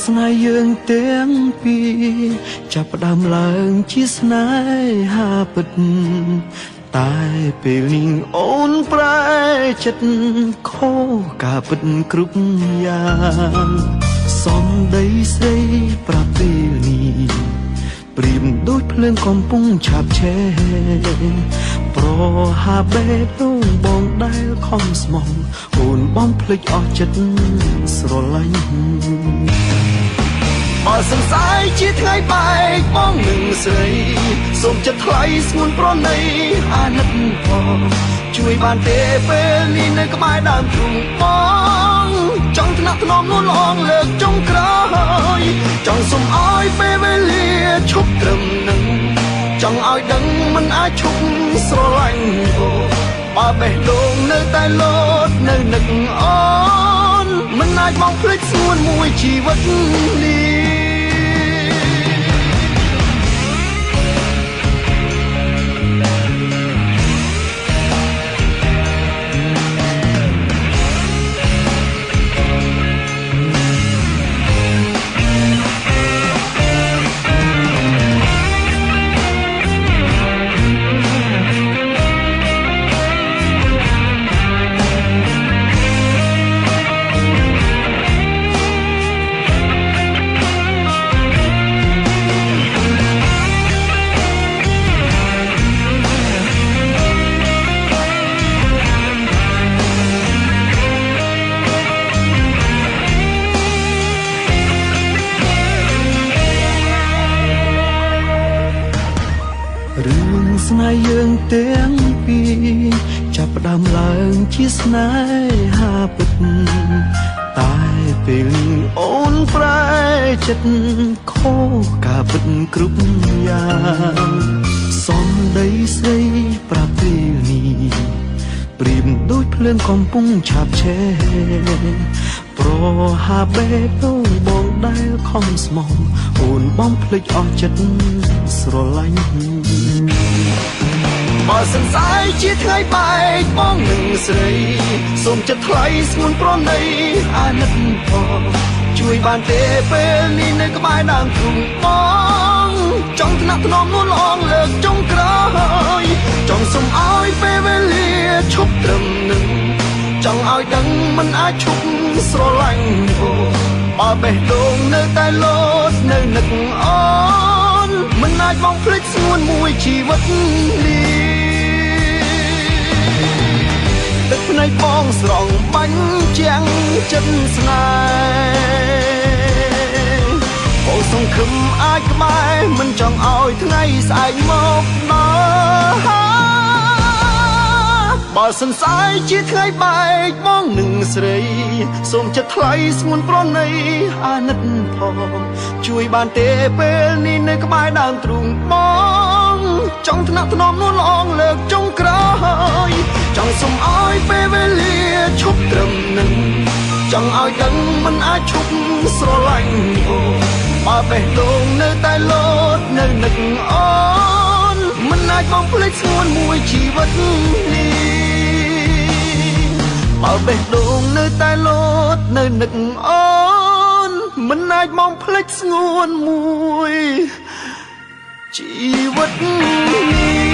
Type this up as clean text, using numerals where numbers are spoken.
ស្នេហ៍យើងទាំងពីរចាប់ផ្ដើមឡើងជាស្នេហាពិតតែពេលនេះអូនប្រែចិត្តខុសការពិតគ្រប់យ៉ាងសំដីស្រីប្រាប់ពេលនេះព្រៀមដូចភ្លើងកំពុងឆាបឆេះប្រហាបេះដូងបងដែលខំស្មោះអូនបងភ្លេចអស់ចិត្តស្រឡាញ់បើសង្ស័យជាថ្ងៃបែកបងនឹងស្រីសូមចិត្តថ្លៃស្ងួនប្រណីអាណិតផងជួយបានទេពេលនេះនៅក្បែរដើមទ្រូងបងចង់ថ្នាក់ថ្នមនួនល្អងលើកចុងក្រោយចង់សុំឲ្យពេលវេលាឈប់ត្រឹមនឹងចង់ឲ្យដឹងមិនអាចឈប់ស្រឡាញ់អូបើបេះដូងនៅតែលោតនៅនឹកអូនមិនអាចមកភ្លេចស្ងួនមួយជីវិតនេះរឿងស្នេហ៍យើងទាំងពីរចាប់ផ្ដើមឡើងជាស្នេហាពិតតែពេលនេះអូនប្រែចិត្តខុសការពិតគ្រប់យ៉ាងសំដីស្រីប្រាប់ពេលនេះព្រៀមដូចភ្លើងកំពុងឆាបឆេះប្រហាបេះដូងបងដែលខំស្មោះអូនបងភ្លេចអស់ចិត្តស្រឡាញ់បើសង្ស័យជាថ្ងៃបែកបងនឹងស្រីសូមចិត្តថ្លៃស្ងួនប្រណីអាណិតផងជួយបានទេពេលនេះនៅក្បែរដើមទ្រូងបងចង់ថ្នាក់ថ្នមនួនល្អងលើកចុងក្រោយចង់សុំឲ្យពេលវេលាឈប់ត្រឹមនឹងចង់ឲ្យដឹងមិនអាចឈប់ស្រឡាញ់អូបើបេះដូងនៅតែលោតនៅនឹកអូនមិនអាចមកភ្លេចស្ងួនមួយជីវិតនេះទឹកភ្នែកបងស្រង់បាញ់ជាងចិត្តស្នេហ៍បងសង្ឃឹមអាចក្បែរមិនចង់ឲ្យថ្ងៃស្អែកមកដល់បើសង្ស័យជាថ្ងៃបែកបងនឹងស្រីសូមចិត្តថ្លៃស្ងួនប្រណីអាណិតផងជួយបានទេពេលនេះនៅក្បែរដើមទ្រូងបងចង់ថ្នាក់ថ្នមនួនល្អងលើកចុងក្រោយចង់សុំឲ្យពេលវេលាឈប់ត្រឹមនឹងចង់ឲ្យដឹងមិនអាចឈប់ស្រឡាញ់អូបើបេះដូងនៅតែលោតនៅនឹកអូនមិនអាចមកភ្លេចស្ងួនមួយជីវិតនេះបើបេះដូងនៅតែលោតនៅនឹកអូនមិនអាចមកភ្លេចស្ងួនមួយជីវិតនេះ